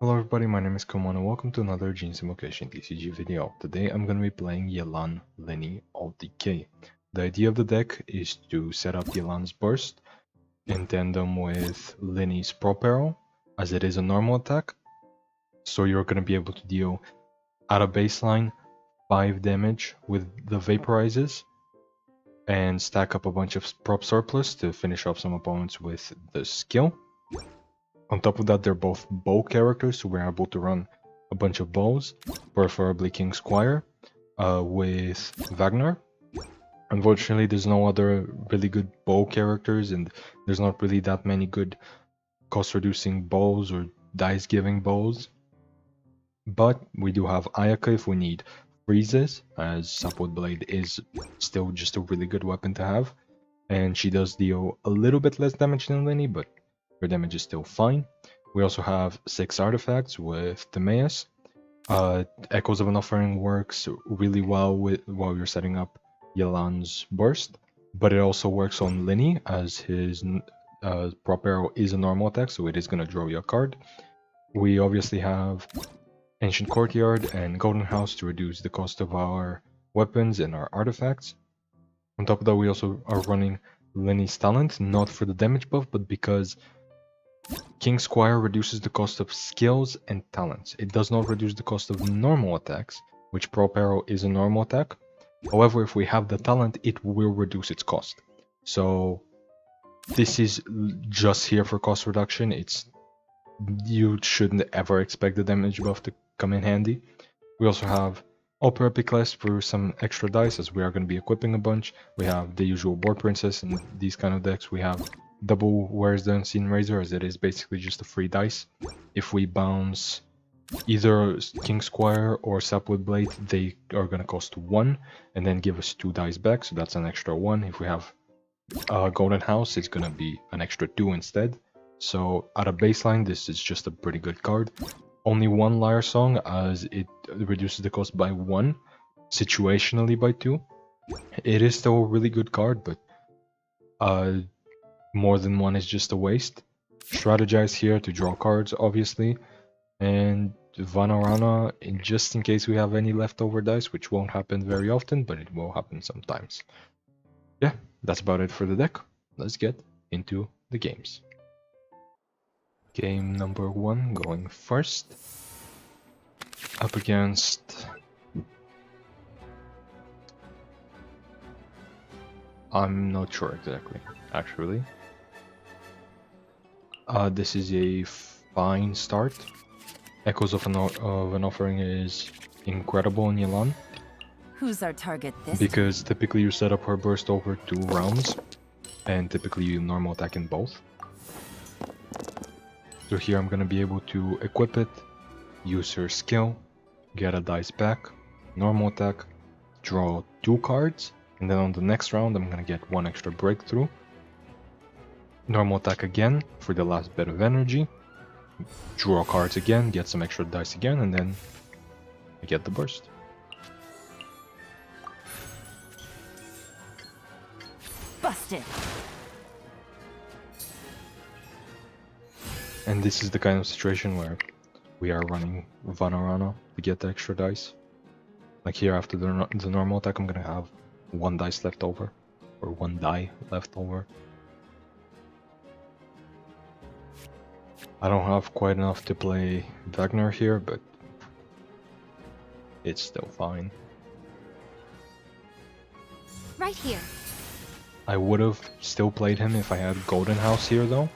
Hello everybody, my name is Komon and welcome to another Genshin Invokation TCG video. Today I'm going to be playing Yelan, Lyney of Decay. The idea of the deck is to set up Yelan's Burst in tandem with Lyney's Prop Arrow, as it is a normal attack. So you're going to be able to deal at a baseline 5 damage with the Vaporizes and stack up a bunch of prop surplus to finish off some opponents with the skill. On top of that, they're both bow characters, so we're able to run a bunch of bows, preferably King Squire, with Wagner. Unfortunately, there's no other really good bow characters, and there's not really that many good cost-reducing bows or dice-giving bows. But we do have Ayaka if we need freezes, as Sapwood Blade is still just a really good weapon to have. And she does deal a little bit less damage than Lyney, but her damage is still fine. We also have 6 artifacts with Timaeus. Echoes of an Offering works really well while you're setting up Yelan's Burst, but it also works on Lyney, as his Prop Arrow is a normal attack, so it is going to draw you a card. We obviously have Ancient Courtyard and Golden House to reduce the cost of our weapons and our artifacts. On top of that, we also are running Lyney's Talent, not for the damage buff, but because King Squire reduces the cost of skills and talents. It does not reduce the cost of normal attacks, which Prop Arrow is a normal attack. However, if we have the talent, it will reduce its cost. So this is just here for cost reduction. You shouldn't ever expect the damage buff to come in handy. We also have Opera Epiclest for some extra dice, as we are going to be equipping a bunch. We have the usual Board Princess and these kind of decks. We have double Where's the Unseen Razor, as it is basically just a free dice. If we bounce either King Squire or Sapwood Blade, they are going to cost 1 and then give us 2 dice back, so that's an extra 1. If we have Golden House, it's going to be an extra 2 instead. So at a baseline, this is just a pretty good card. Only 1 Lyre Song, as it reduces the cost by 1, situationally by 2. It is still a really good card, but more than 1 is just a waste. Strategize here to draw cards, obviously, and Vanarana just in case we have any leftover dice, which won't happen very often, but it will happen sometimes. Yeah, that's about it for the deck. Let's get into the games. Game number 1 going first. Up against... I'm not sure exactly, actually. This is a fine start. Echoes of an Offering is incredible in Yelan. Who's our target this because typically you set up her burst over 2 rounds, and typically you normal attack in both. So here I'm gonna be able to equip it, use her skill, get a dice back, normal attack, draw 2 cards, and then on the next round I'm gonna get 1 extra breakthrough. Normal attack again for the last bit of energy, draw cards again, get some extra dice again, and then I get the burst. Busted. And this is the kind of situation where we are running Vanarana to get the extra dice. Like here, after the normal attack, I'm gonna have 1 dice left over, or 1 die left over. I don't have quite enough to play Wagner here, but it's still fine. Right here. I would have still played him if I had Golden House here though,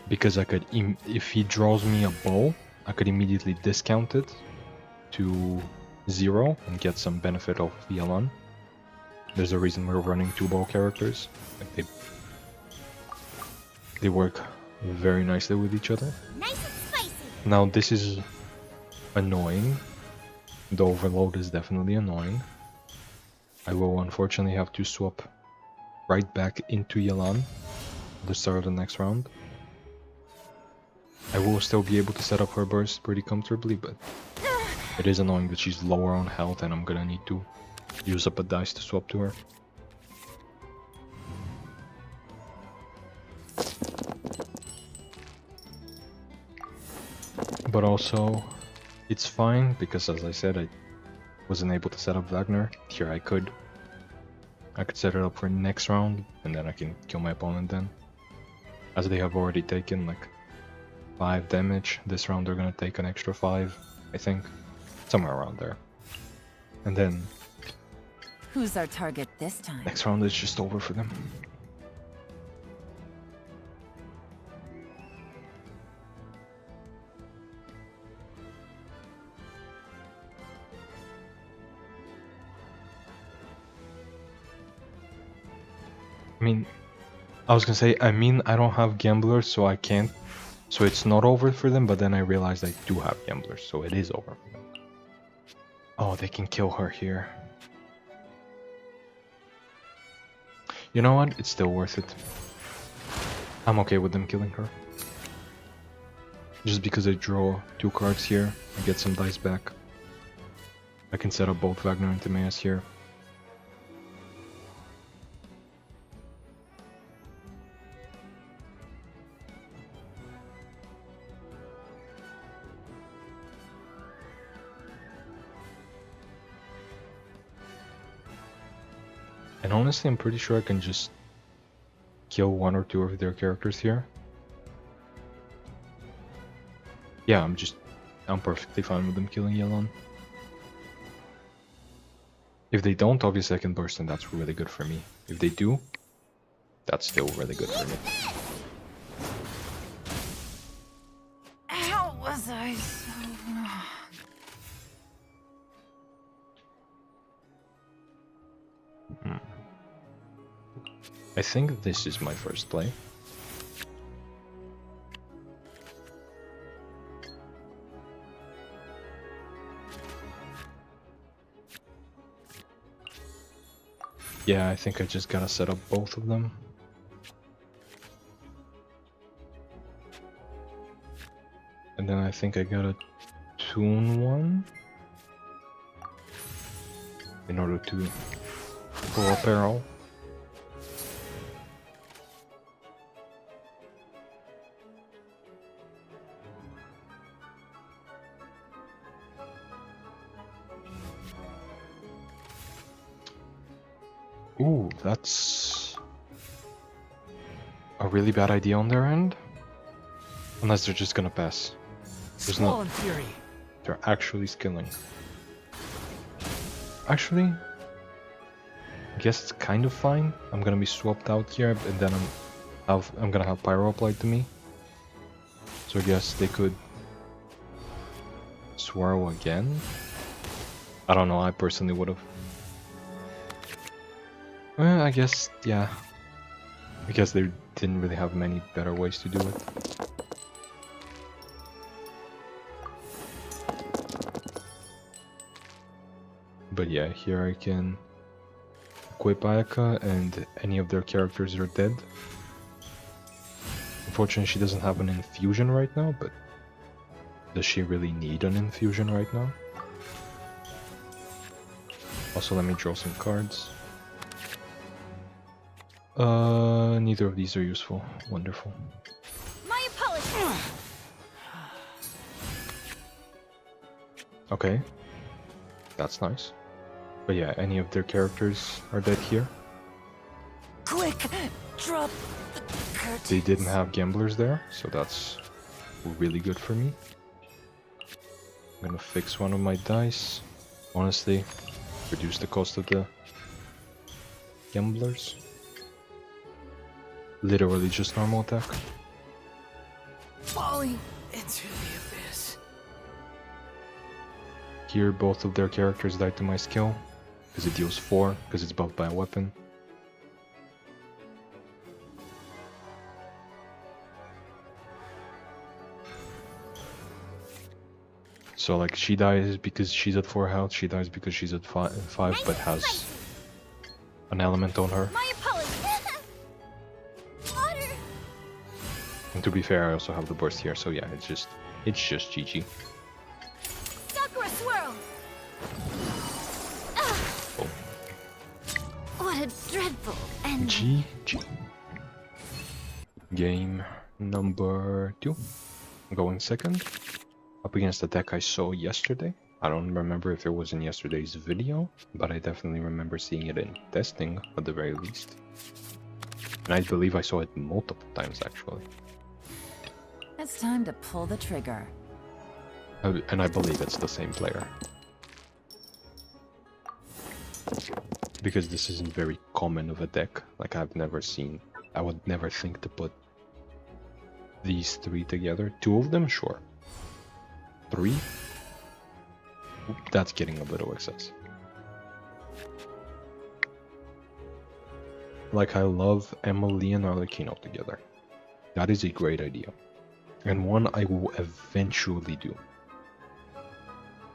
because I could, if he draws me a bow, I could immediately discount it to 0 and get some benefit of Yelan. There's a reason we're running 2 bow characters. Like they work very nicely with each other. Nice and spicy. Now this is annoying. The overload is definitely annoying. I will unfortunately have to swap right back into Yelan at the start of the next round. I will still be able to set up her burst pretty comfortably, but it is annoying that she's lower on health and I'm gonna need to use up a dice to swap to her. But also, it's fine because, as I said, I wasn't able to set up Wagner. Here I could. I could set it up for next round, and then I can kill my opponent then. As they have already taken like 5 damage, this round they're gonna take an extra 5, I think. Somewhere around there. And then Who's our target this time? next round is just over for them. I was gonna say, I don't have gamblers, so I can't. So it's not over for them, but then I realized I do have gamblers, so it is over for them. Oh, they can kill her here. You know what? It's still worth it. I'm okay with them killing her. Just because I draw 2 cards here, I get some dice back. I can set up both Wagner and Timaeus here. And honestly, I'm pretty sure I can just kill 1 or 2 of their characters here. Yeah, I'm perfectly fine with them killing Yelan. If they don't, obviously I can burst, and that's really good for me. If they do, that's still really good for me. How was I so wrong? I think this is my first play. Yeah, I think I just gotta set up both of them. And then I think I gotta tune one in order to pull a barrel. Ooh, that's a really bad idea on their end. Unless they're just gonna pass. There's no... Fury. They're actually skilling. Actually, I guess it's kind of fine. I'm gonna be swapped out here, and then I'm gonna have Pyro applied to me. So I guess they could swirl again. I don't know, I personally would have. Well, I guess, yeah. Because they didn't really have many better ways to do it. But yeah, here I can equip Ayaka and any of their characters are dead. Unfortunately, she doesn't have an infusion right now, but does she really need an infusion right now? Also, let me draw some cards. Neither of these are useful. Wonderful. My apologies. Okay. That's nice. But yeah, any of their characters are dead here. Quick, drop the curtain. They didn't have gamblers there, so that's really good for me. I'm gonna fix one of my dice. Honestly, reduce the cost of the gamblers. Literally just normal attack. Falling into the abyss. Here, both of their characters died to my skill, because it deals 4, because it's buffed by a weapon. So like, she dies because she's at 4 health, she dies because she's at 5 but has an element on her. My apologies. Water. And to be fair, I also have the burst here, so yeah, it's just GG. Sakura swirl. Oh. What a dreadful ending. GG. Game number 2. I'm going second. up against the deck I saw yesterday. I don't remember if it was in yesterday's video, but I definitely remember seeing it in testing at the very least. And I believe I saw it multiple times actually. It's time to pull the trigger. And I believe it's the same player. Because this isn't very common of a deck. Like I've never seen. I would never think to put these three together. Two of them, sure. Three? That's getting a little excessive. Like I love Emily and Arlecchino together. That is a great idea. And one I will eventually do.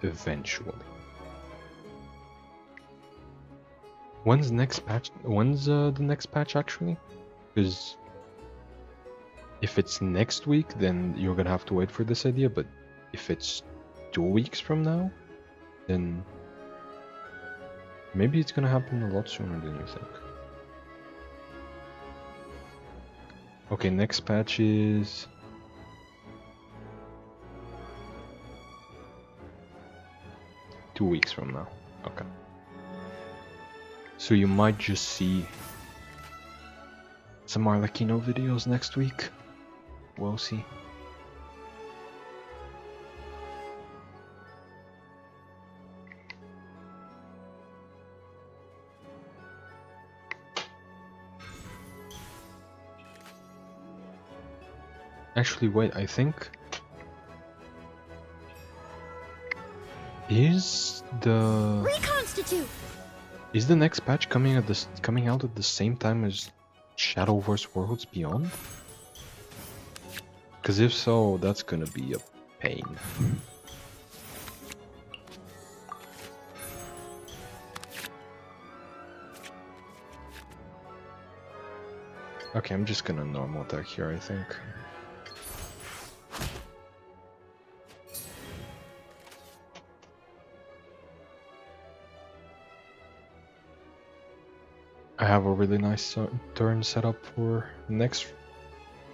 Eventually. When's next patch? When's the next patch actually? Because if it's next week, then you're gonna have to wait for this idea. But if it's 2 weeks from now, then maybe it's gonna happen a lot sooner than you think. Okay, next patch is... two weeks from now. Okay. So you might just see some Arlecchino videos next week. We'll see. Actually, wait, I think... Is the... Reconstitute! Is the next patch coming out at the same time as Shadowverse Worlds Beyond? Because if so, that's gonna be a pain. Okay, I'm just gonna normal attack here, I think. I have a really nice turn set up for next,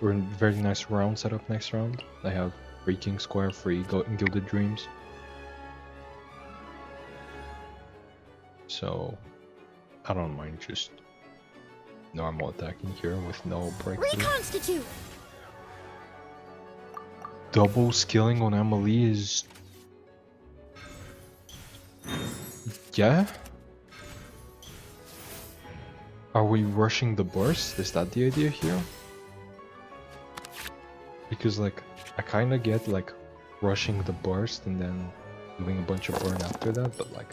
or a very nice round set up next round. I have free King Square, free Gilded Dreams. So, I don't mind just normal attacking here with no breakthrough. Reconstitute! Double skilling on Emily is... yeah? Are we rushing the burst? Is that the idea here? Because like, I kinda get like rushing the burst and then doing a bunch of burn after that, but like,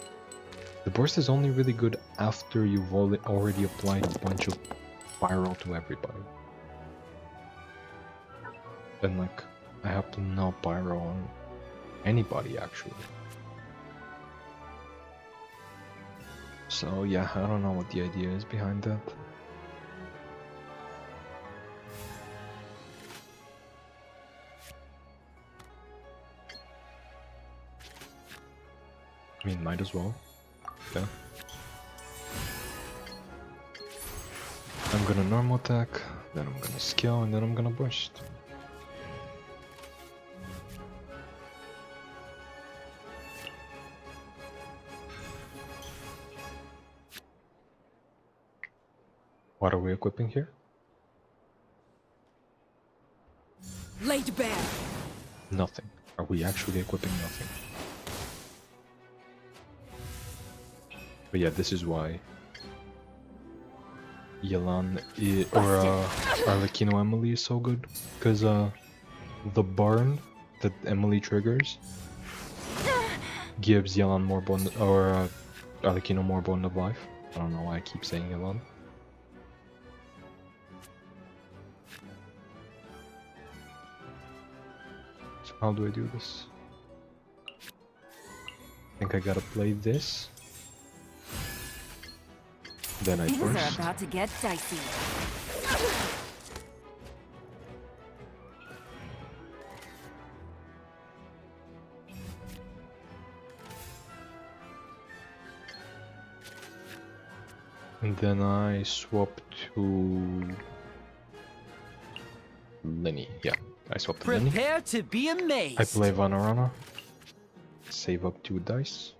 the burst is only really good after you've already applied a bunch of pyro to everybody. And like, I have to know pyro on anybody actually. So yeah, I don't know what the idea is behind that. I mean, might as well. Yeah. I'm gonna normal attack, then I'm gonna skill, and then I'm gonna burst. What are we equipping here? Laid bare. Nothing. Are we actually equipping nothing? But yeah, this is why Yelan or Arlecchino Emily is so good. Because the burn that Emily triggers gives Yelan more bone, or Arlecchino more bone of life. I don't know why I keep saying Yelan. So how do I do this? I think I gotta play this. Then I Things are burst. about to get dicey. And then I swap to Lyney. Yeah, I swap to Lyney. Prepare to be amazed. I play Vanarana. Save up 2 dice.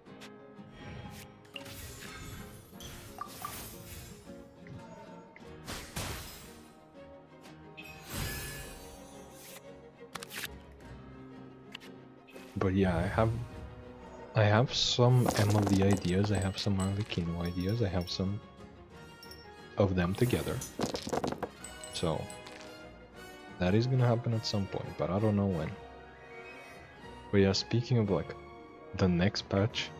But yeah, I have some Emily ideas, I have some Arlecchino ideas, I have some of them together. So that is gonna happen at some point, but I don't know when. But yeah, speaking of like the next patch,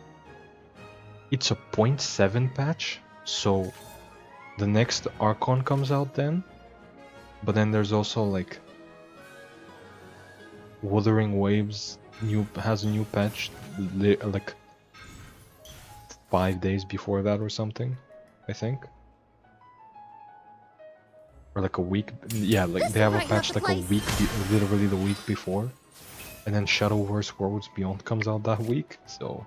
it's a 0.7 patch, so the next Archon comes out then, but then there's also like Wuthering Waves has a new patch like 5 days before that or something, I think. Or like a week, yeah, like they have a patch like a week, literally the week before. And then Shadowverse Worlds Beyond comes out that week, so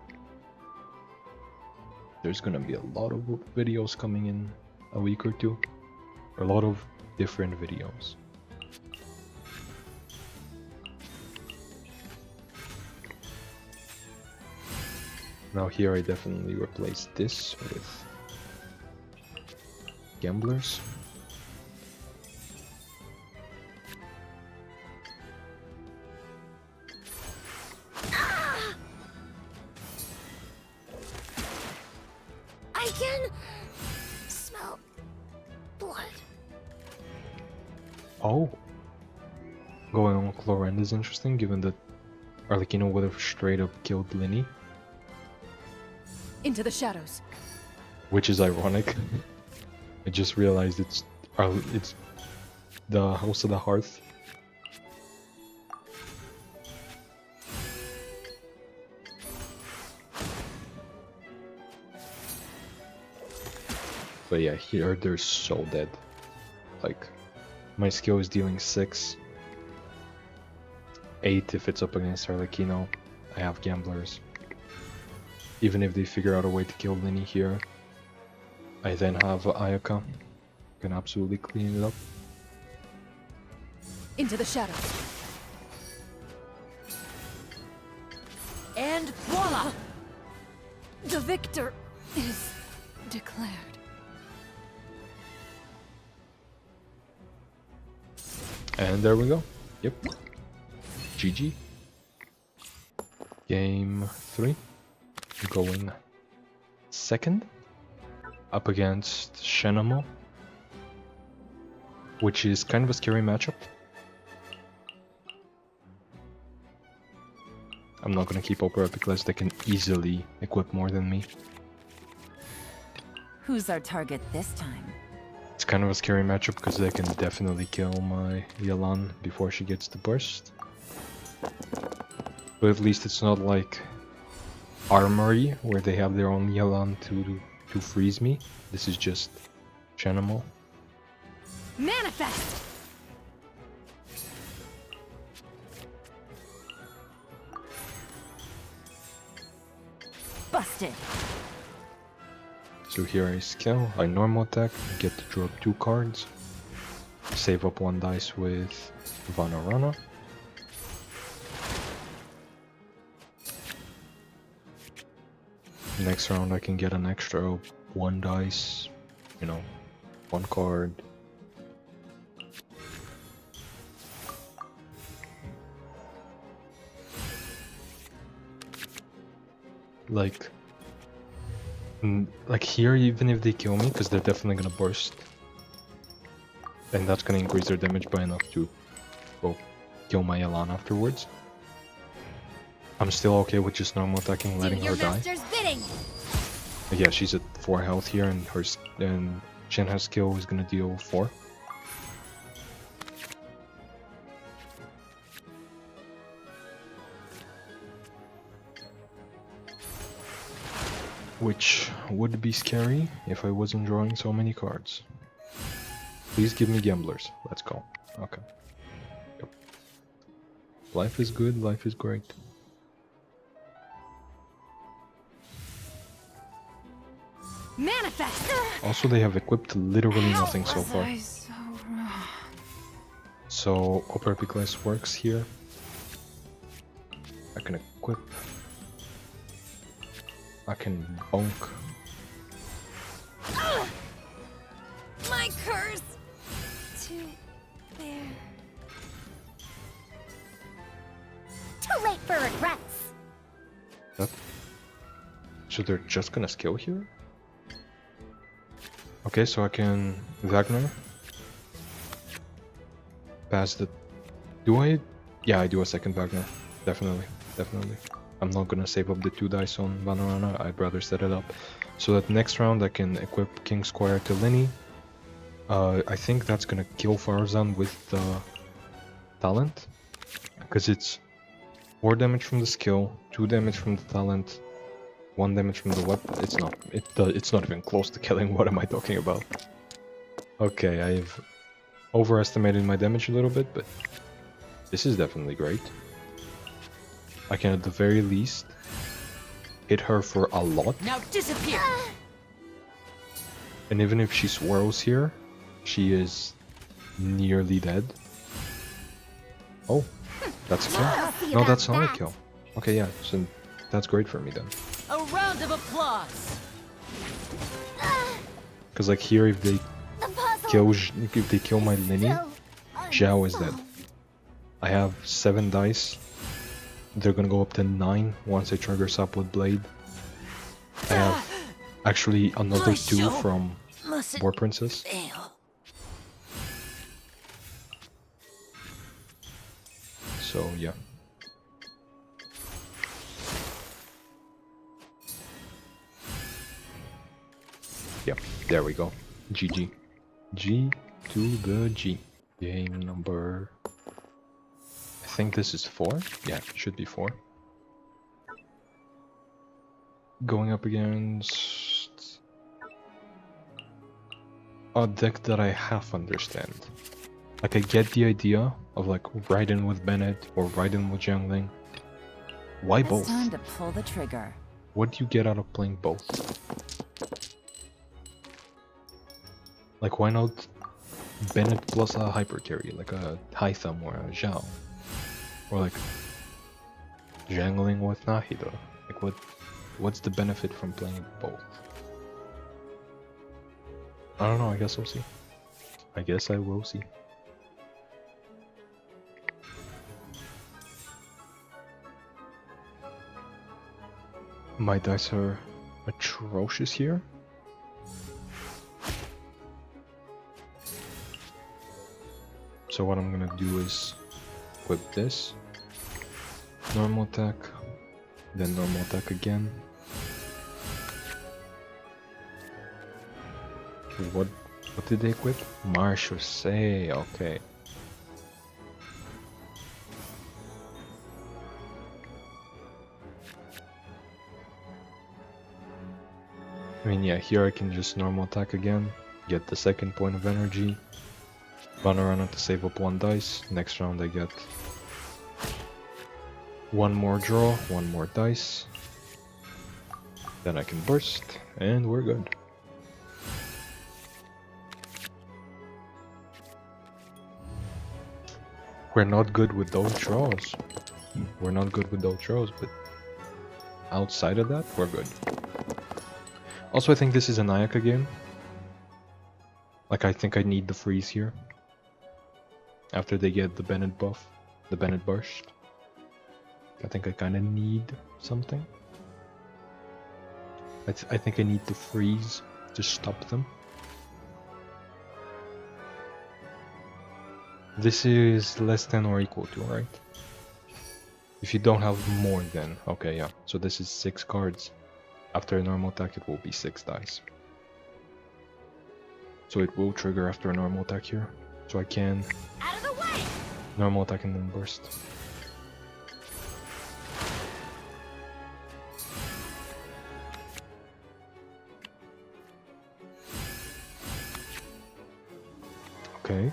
there's gonna be a lot of videos coming in a week or two. Or a lot of different videos. Now here I definitely replace this with Gamblers. I can smell blood. Oh! Going on Chlorend is interesting, given that Arlecchino would have straight up killed Lyney. Into the shadows. Which is ironic. I just realized it's the House of the Hearth. But yeah, here they're so dead. Like, my skill is dealing 6. 8 if it's up against Arlecchino. I have Gamblers. Even if they figure out a way to kill Lyney here, I then have Ayaka. Can absolutely clean it up. Into the shadows. And voila! The victor is declared. And there we go. Yep. GG. Game 3. Going second. Up against Shenamo. Which is kind of a scary matchup. I'm not gonna keep Opera because they can easily equip more than me. Who's our target this time? It's kind of a scary matchup because they can definitely kill my Yelan before she gets the burst. But at least it's not like Armory, where they have their own Yelan to freeze me. This is just Shenamo. Manifest! Busted. So here I skill, I normal attack, get to draw 2 cards, save up 1 dice with Vanarana. Next round I can get an extra 1 dice, you know, 1 card. Like here, even if they kill me, because they're definitely gonna burst, and that's gonna increase their damage by enough to, well, kill my Yelan afterwards. I'm still okay with just normal attacking, letting her die. Bidding. But yeah, she's at 4 health here, and Shenha's skill is gonna deal 4. Which would be scary if I wasn't drawing so many cards. Please give me Gamblers. Let's go. Okay. Yep. Life is good, life is great. Manifest! Also, they have equipped literally nothing so far. So upper class works here. I can equip. I can bonk. My curse! To bear. Too late for regrets! That. So they're just gonna skill here? Okay, so I can Wagner. Pass the. Do I? Yeah, I do a second Wagner. Definitely, definitely. I'm not gonna save up the 2 dice on Vanarana, I'd rather set it up. So that next round I can equip King Squire to Lyney. I think that's gonna kill Farazan with the talent. Because it's 4 damage from the skill, 2 damage from the talent, 1 damage from the weapon. It's not even close to killing. What am I talking about? Okay, I've overestimated my damage a little bit, but this is definitely great. I can at the very least hit her for a lot. Now disappear! And even if she swirls here, she is nearly dead. Oh, that's a kill. No, that's not a kill. Okay, yeah, so that's great for me then. A round of applause! Because like here, if they kill my Lyney, Zhao is dead. I have 7 dice. They're gonna go up to 9 once I trigger Sapwood Blade. I have actually another 2 from War Princess. Fail. So yeah. Yep, there we go. GG. G to the G. Game number... I think this is 4? Yeah, it should be 4. Going up against... a deck that I half understand. Like, I get the idea of like riding with Bennett or riding with Jiangling. Why It's both? time to pull the trigger. What do you get out of playing both? Like, why not Bennett plus a hyper carry, like a High Thumb or a Zhao? Or like Jiangling with Nahida? Like, what's the benefit from playing both? I don't know, I guess we'll see. I guess I will see. My dice are atrocious here. So what I'm gonna do is equip this, normal attack, then normal attack again. What did they equip? Marchusei, okay. I mean, yeah, here I can just normal attack again, get the second point of energy, run around to save up 1 dice. Next round I get 1 more draw, 1 more dice. Then I can burst, and we're good. We're not good with those draws. We're not good with those draws, but outside of that, we're good. Also, I think this is an Ayaka game. Like, I think I need the freeze here. After they get the Bennett buff, the Bennett burst. I think I kind of need something. I think I need the freeze to stop them. This is less than or equal to, right? If you don't have more than, okay, yeah. So this is 6 cards. After a normal attack, it will be 6 dice. So it will trigger after a normal attack here. So I can Out of the way! normal attack and then burst. Okay.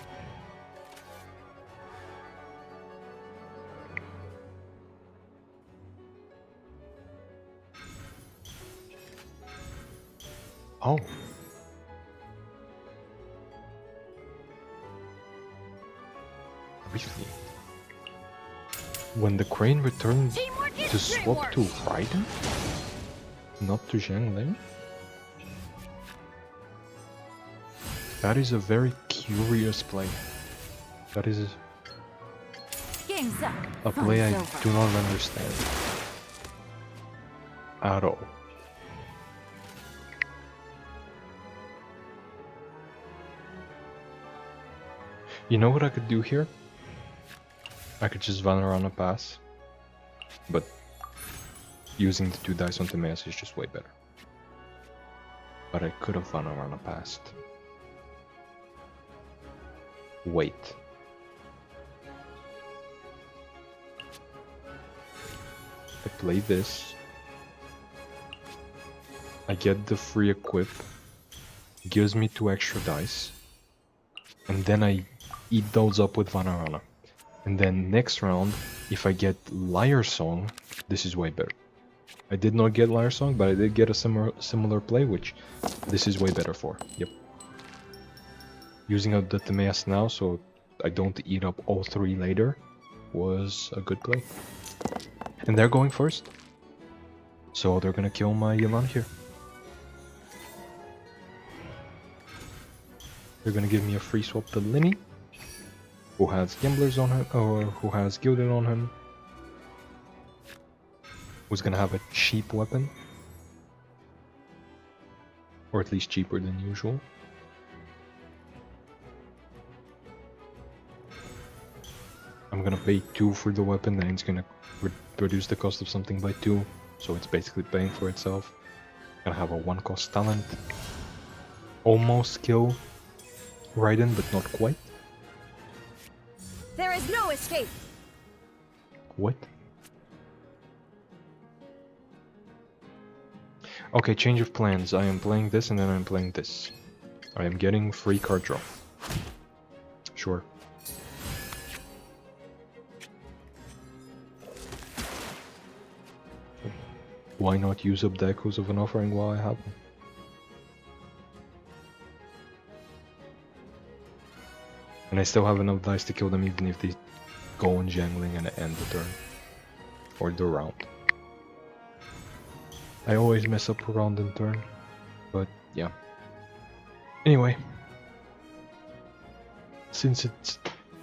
Oh. briefly. When the crane returned Teamwork is to swap to Raiden, not to Zhang. That is a very curious play. That is Game's up. a Fun's play I over. do not understand at all. You know what I could do here? I could just run around a pass, but using the 2 dice on Timaeus is just way better. But I could have run around a pass. Wait. I play this. I get the free equip. Gives me 2 extra dice. And then I eat those up with Vanarana. And then next round, if I get Liar Song, this is way better. I did not get Liar Song, but I did get a similar play, which this is way better for. Yep. Using out the Timaeus now, so I don't eat up all 3 later, was a good play. And they're going first. So they're gonna kill my Yelan here. They're gonna give me a free swap to Lyney, who has Gamblers on him, or who has Gilded on him. Who's gonna have a cheap weapon. Or at least cheaper than usual. I'm gonna pay 2 for the weapon, and it's gonna reduce the cost of something by 2, so it's basically paying for itself. Gonna have a 1 cost talent. Almost kill Raiden, but not quite. There is no escape. What? Okay, change of plans. I am playing this and then I'm playing this. I am getting free card draw. Sure. Why not use up Dekus of an offering while I have them? And I still have enough dice to kill them even if they go on jangling and end the turn. Or the round. I always mess up round and turn. But yeah. Anyway. Since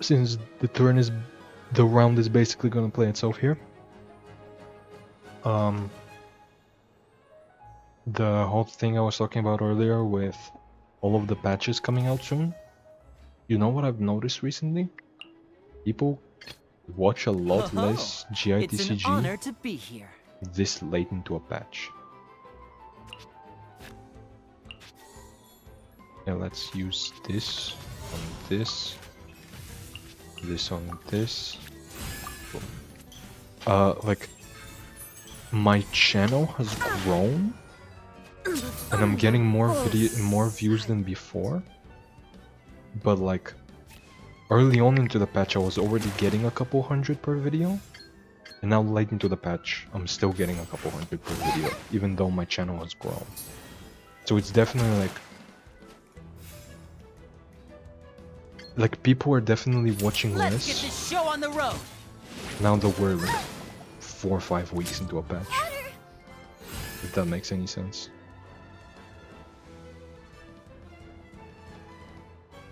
the round is basically gonna play itself here. The whole thing I was talking about earlier with all of the patches coming out soon. You know what I've noticed recently? People watch a lot less It's an GITCG honor to be here. this late into a patch. Yeah, let's use this on this on this. Like my channel has grown, and I'm getting more views than before. But like, early on into the patch I was already getting a couple hundred per video. And now late into the patch, I'm still getting a couple hundred per video, even though my channel has grown. So it's definitely like people are definitely watching Let's less get this show on the road. now that we're like 4 or 5 weeks into a patch. If that makes any sense.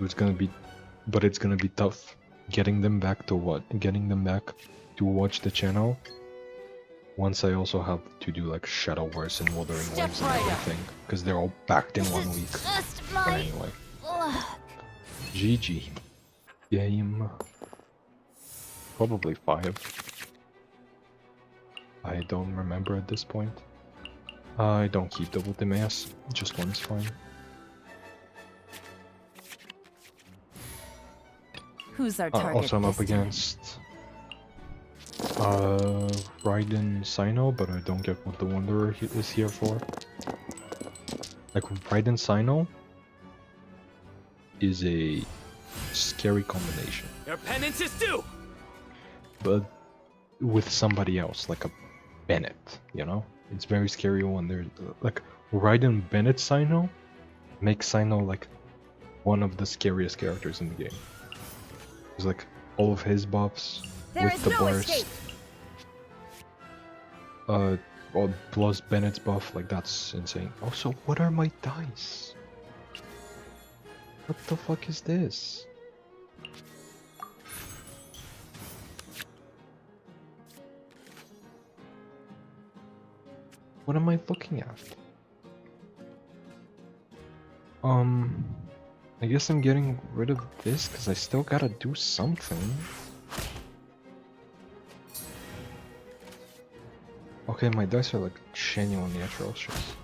It's gonna be tough getting them back to watch the channel. Once I also have to do like Shadow Verse and Wuthering Step Waves and right up. everything, because they're all packed in 1 week. Just But my anyway, luck. GG. Game probably 5. I don't remember at this point. I don't keep double Timaeus, just 1 is fine. Who's our target? Also I'm up this time? against Raiden Sino, but I don't get what the Wanderer is here for. Like, Raiden Sino is a scary combination, Your penance is due. but with somebody else, like a Bennett, you know? It's very scary when there's like Raiden Bennett Sino makes Sino like one of the scariest characters in the game. It's like all of his buffs There with is the no burst. escape. Or plus Bennett's buff, like that's insane. Also, what are my dice? What the fuck is this? What am I looking at? I guess I'm getting rid of this because I still gotta do something. Okay, my dice are like genuinely atrocious.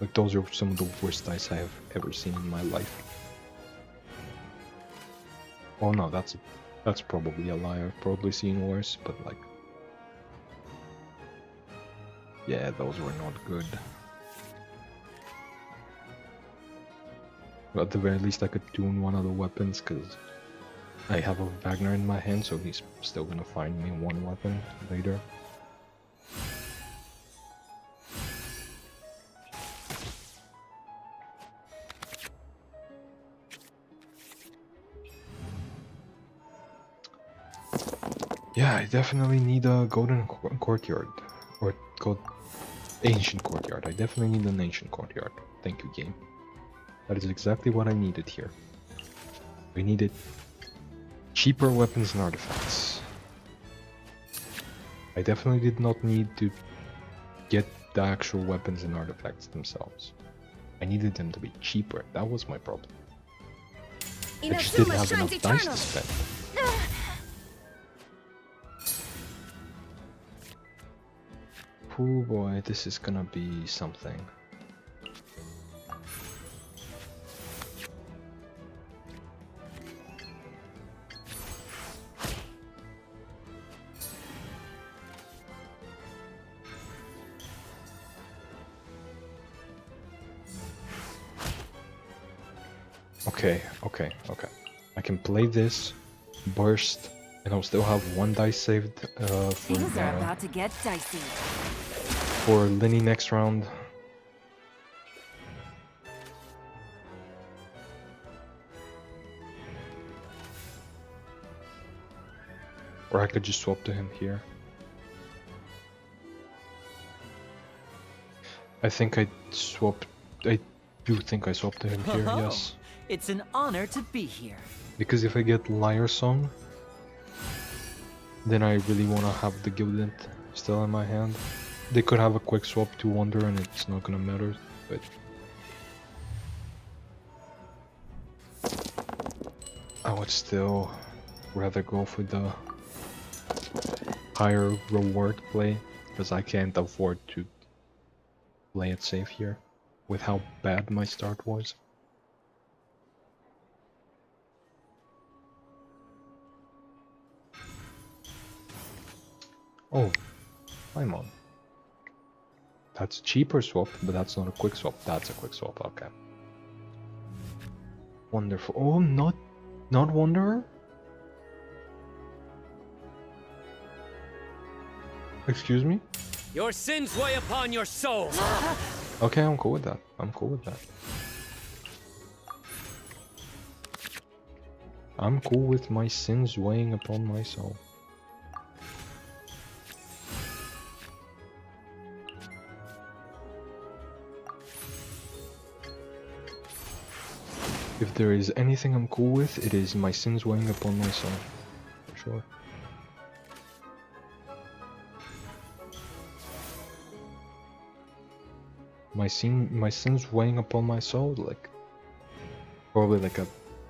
Like those are some of the worst dice I have ever seen in my life. Oh no, that's probably a lie. I've probably seen worse, but like, yeah, those were not good. But at the very least, I could tune one of the weapons because I have a Wagner in my hand, so he's still gonna find me one weapon later. Yeah, I definitely need a golden courtyard. Or ancient courtyard. I definitely need an ancient courtyard. Thank you, game. That is exactly what I needed here. We needed cheaper weapons and artifacts. I definitely did not need to get the actual weapons and artifacts themselves. I needed them to be cheaper. That was my problem. I just didn't have enough dice to spend. Oh boy, this is gonna be something. Okay. I can play this, burst, and I'll still have one dice saved Things are about to get dicey. for Lyney next round. Or I could just swap to him here. I do think I swapped to him here, Oh, yes. It's an honor to be here. Because if I get Liar Song, then I really want to have the Gilded still in my hand. They could have a quick swap to Wonder and it's not gonna matter, but... I would still rather go for the higher reward play, because I can't afford to play it safe here, with how bad my start was. Oh, I'm on. That's a cheaper swap, but that's not a quick swap. That's a quick swap, okay. Wonderful. Oh, not Wanderer? Excuse me? Your sins weigh upon your soul. Okay, I'm cool with that. I'm cool with that. I'm cool with my sins weighing upon my soul. If there is anything I'm cool with, it is my sins weighing upon my soul. For sure. My sins weighing upon my soul, like probably like a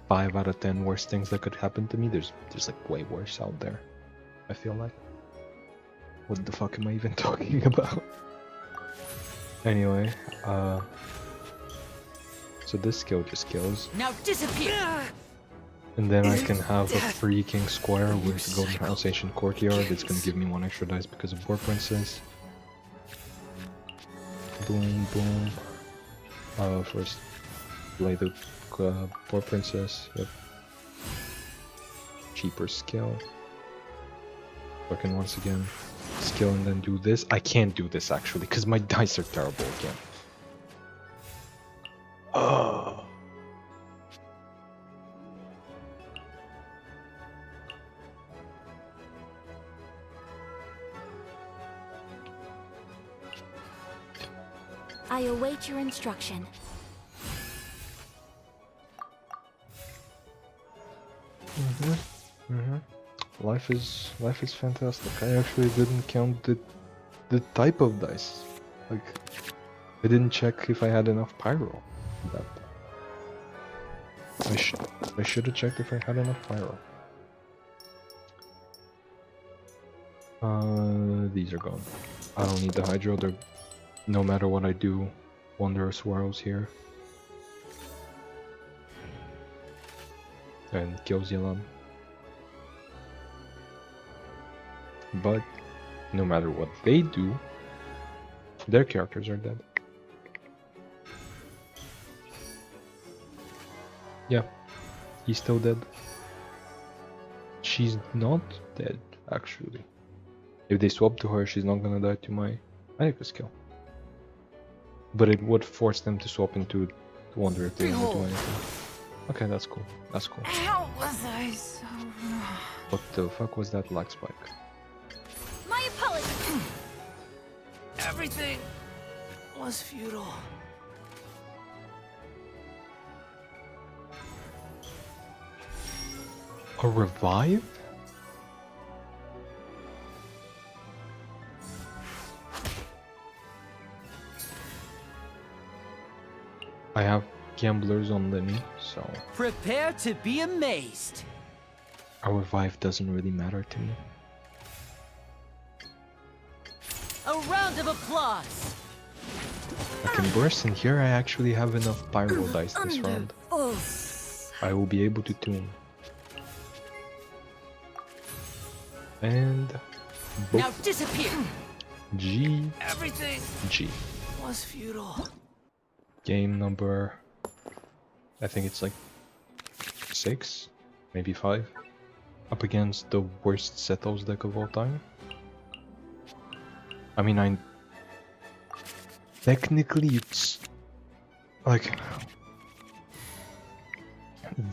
5 out of 10 worst things that could happen to me. There's like way worse out there, I feel like. What the fuck am I even talking about? Anyway, so this skill just kills. Now disappear. And then I can have a free King Square with Golden House Ancient Courtyard. It's gonna give me 1 extra dice because of War Princess. Boom, boom. First play the War Princess. Yep. Cheaper skill. So I can once again skill and then do this. I can't do this actually because my dice are terrible again. I await your instruction. Life is fantastic. I actually didn't count the type of dice. Like, I didn't check if I had enough pyro. That I should have checked if I had enough pyro. These are gone. I don't need the hydro. They're, no matter what I do, Wanderer Swirls here. And kills Yelan. But no matter what they do, their characters are dead. Yeah, he's still dead. She's not dead, actually. If they swap to her, she's not gonna die to my Ayaka skill. But it would force them to swap into Wanderer if they want to do anything. Okay, that's cool. That's cool. How was I so wrong? What the fuck was that lag spike? My apologies. Everything was futile. A revive? I have gamblers on Lyney, so Prepare to be amazed. a revive doesn't really matter to me. A round of applause. I can burst, and here I actually have enough pyro dice this round. I will be able to tune. And boop. Now disappear. G Everything G. was futile. Game number, I think it's like 6, maybe 5, up against the worst Setos deck of all time. I mean, technically it's like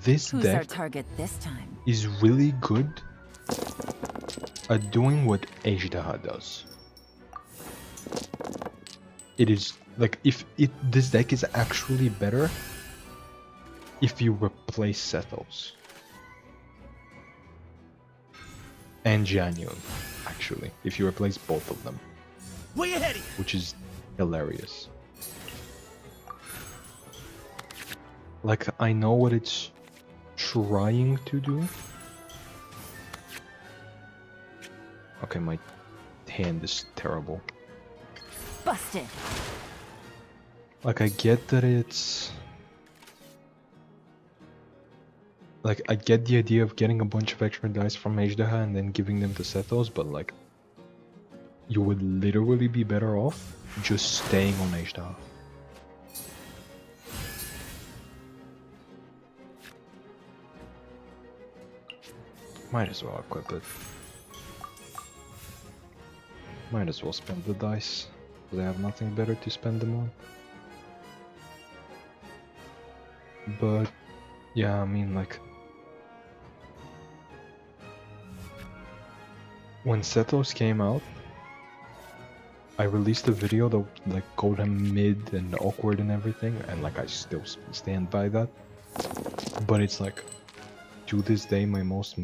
this Who's our deck target this time? is really good at doing what Ajdaha does. It is like this deck is actually better if you replace Setos and Janyun, actually, if you replace both of them, Way ahead of you. which is hilarious. Like, I know what it's trying to do. Okay, my hand is terrible. Busted. Like, I get that it's... Like, I get the idea of getting a bunch of extra dice from Ajdaha and then giving them to Setos, but like... You would literally be better off just staying on Ajdaha. Might as well equip it. Might as well spend the dice, because I have nothing better to spend them on. But, yeah, I mean, like... When Setos came out, I released a video that like called him mid and awkward and everything, and like I still stand by that. But it's like, to this day, my most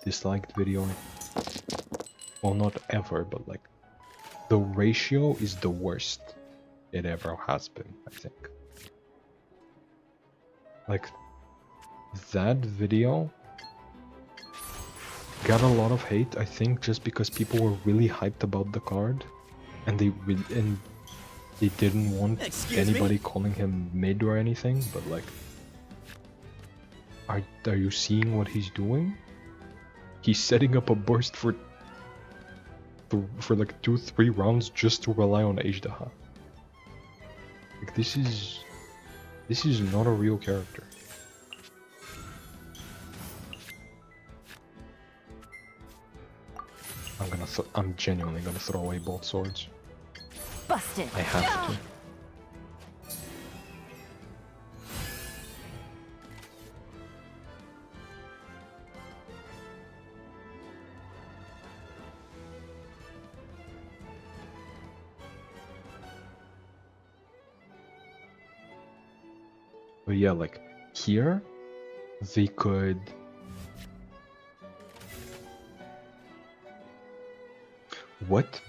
disliked video. Well, not ever, but like, the ratio is the worst it ever has been, I think. Like, that video got a lot of hate, I think, just because people were really hyped about the card, and they didn't want anybody calling him mid or anything. But like, are you seeing what he's doing? He's setting up a burst for like 2-3 rounds just to rely on Ajdaha. Like, this is not a real character. I'm genuinely gonna throw away both swords. Busted. I have to. But yeah, like here, they could. What?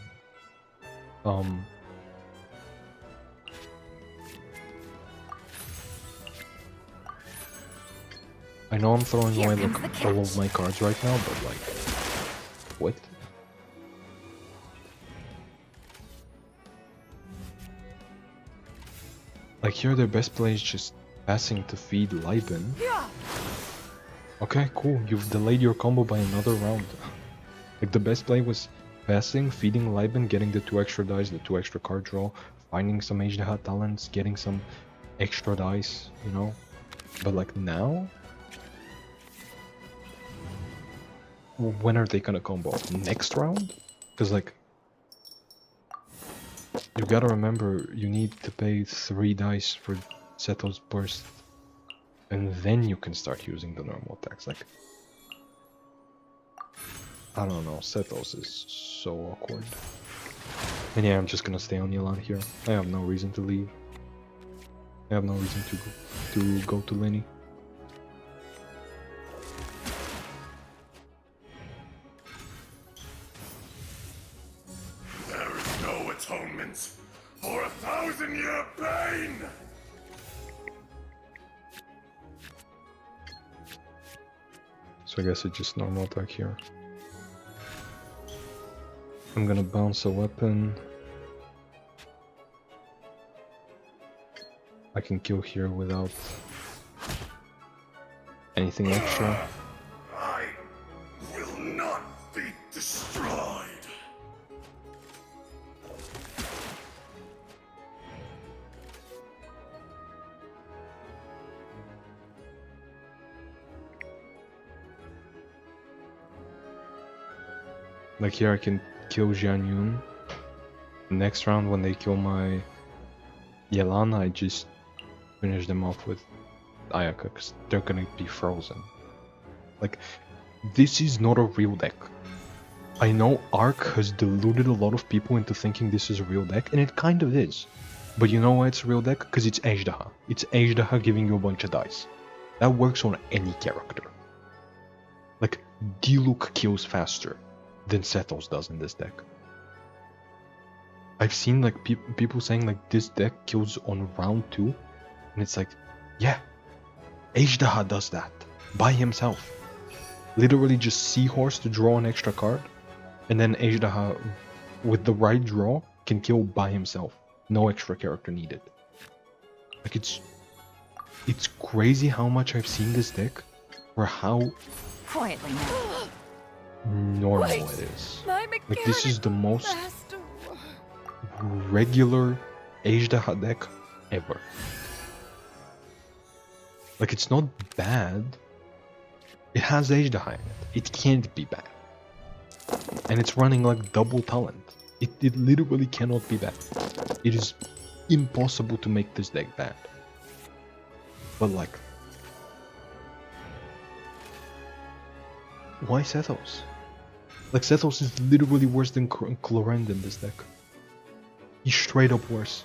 I know I'm throwing Here away comes like the all of catch. my cards right now, but like, what? Like here, their best play is just passing to feed Liben. Okay, cool. You've delayed your combo by another round. Like the best play was passing, feeding Liben, getting the 2 extra dice, the 2 extra card draw, finding some HDH talents, getting some extra dice, you know? But like now? When are they gonna combo? Next round? Because like, you gotta remember, you need to pay 3 dice for Seto's burst. And then you can start using the normal attacks. Like, I don't know, Setos is so awkward. And yeah, I'm just gonna stay on Yelan here. I have no reason to leave. I have no reason to go to Lyney. There is no atonement for 1,000-year pain! So I guess it's just normal attack here. I'm gonna bounce a weapon. I can kill here without anything extra. I will not be destroyed! Like here I can kill Jian Yun. Next round when they kill my Yelan, I just finish them off with Ayaka because they're gonna be frozen. Like, this is not a real deck. I know Arc has deluded a lot of people into thinking this is a real deck, and it kind of is. But you know why it's a real deck? Because it's HDH. It's HDH giving you a bunch of dice. That works on any character. Like, Diluc kills faster than Setos does in this deck. I've seen like people saying like this deck kills on round 2, and it's like, yeah, HDH does that by himself. Literally just Seahorse to draw an extra card, and then HDH with the right draw can kill by himself. No extra character needed. Like it's crazy how much I've seen this deck for how Quietly now. normal Wait, it is. My Like this is the most master. regular HDH deck ever. Like it's not bad. It has HDH in it. It can't be bad. And it's running like double talent. It literally cannot be bad. It is impossible to make this deck bad. But like, why Sethos? Like Sethos is literally worse than Clorend in this deck. He's straight up worse.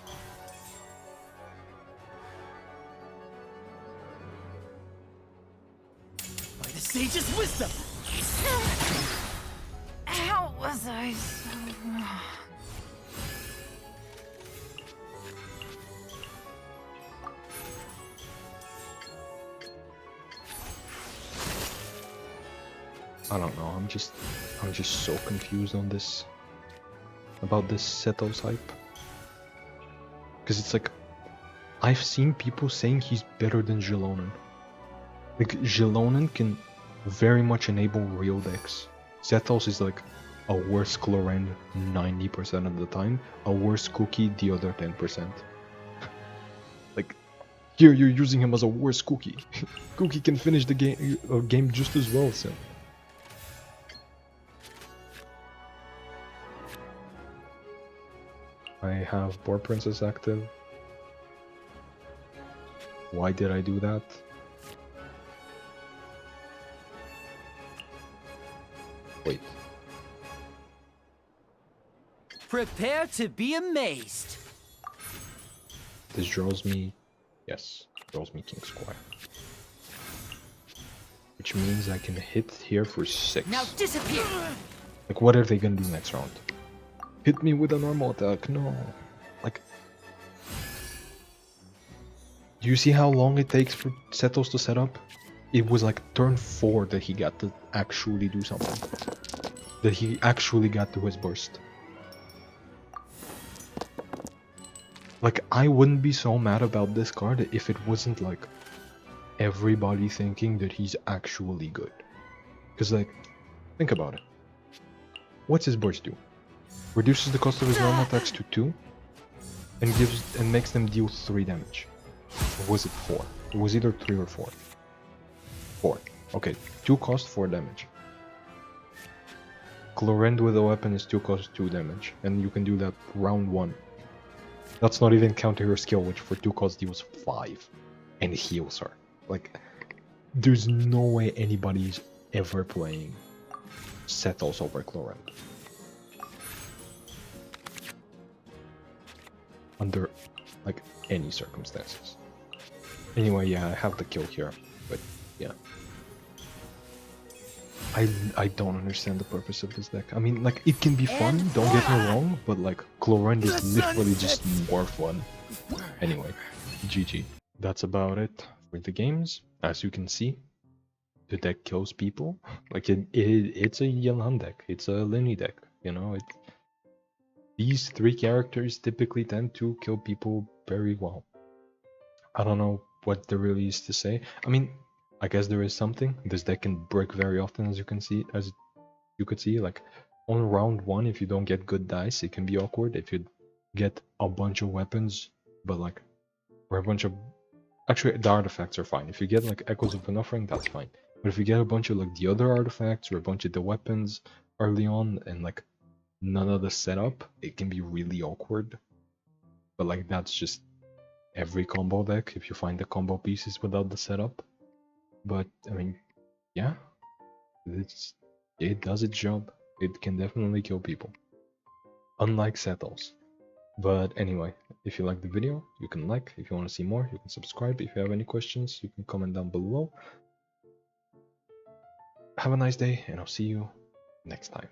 By the sage's wisdom! How was I so wrong? I don't know. I'm just so confused on this. About this Sethos hype. Because it's like, I've seen people saying he's better than Yelan. Like, Yelan can very much enable real decks. Sethos is like a worse Clorend 90% of the time, a worse Cookie the other 10%. Like, here you're using him as a worse Cookie. Cookie can finish the game just as well, Sim. I have Boar Princess active. Why did I do that? Wait. Prepare to be amazed. This draws me Yes, draws me king square. Which means I can hit here for 6. Now disappear! Like, what are they gonna do next round? Hit me with a normal attack, no. Like, do you see how long it takes for Setos to set up? It was like turn 4 that he got to actually do something. That he actually got to his burst. Like, I wouldn't be so mad about this card if it wasn't like everybody thinking that he's actually good. Because, like, think about it. What's his burst do? Reduces the cost of his normal attacks to 2 and makes them deal 3 damage. Or was it 4? It was either 3 or 4. 4. Okay, 2 cost 4 damage. Chlorend with a weapon is 2 cost 2 damage, and you can do that round 1. That's not even counting her skill, which for 2 cost deals 5 and heals her. Like, there's no way anybody's ever playing Settles over Chlorend. Under, like, any circumstances. Anyway, yeah, I have the kill here, but yeah. I don't understand the purpose of this deck. I mean, like, it can be fun, don't get me wrong, but like, Chlorend is literally just more fun. Anyway, GG. That's about it for the games. As you can see, the deck kills people. Like, it's a Yelan deck, it's a Lyney deck, you know? These 3 characters typically tend to kill people very well. I don't know what there really is to say. I mean, I guess there is something. This deck can break very often, as you can see, like on round 1, if you don't get good dice, it can be awkward. If you get a bunch of weapons, but like, or a bunch of, actually the artifacts are fine. If you get like Echoes of an Offering, that's fine. But if you get a bunch of like the other artifacts or a bunch of the weapons early on and like none of the setup, it can be really awkward. But like, that's just every combo deck if you find the combo pieces without the setup. But I mean, yeah, it does its job. It can definitely kill people, unlike Settles. But anyway, if you like the video, you can like. If you want to see more, you can subscribe. If you have any questions, you can comment down below. Have a nice day, and I'll see you next time.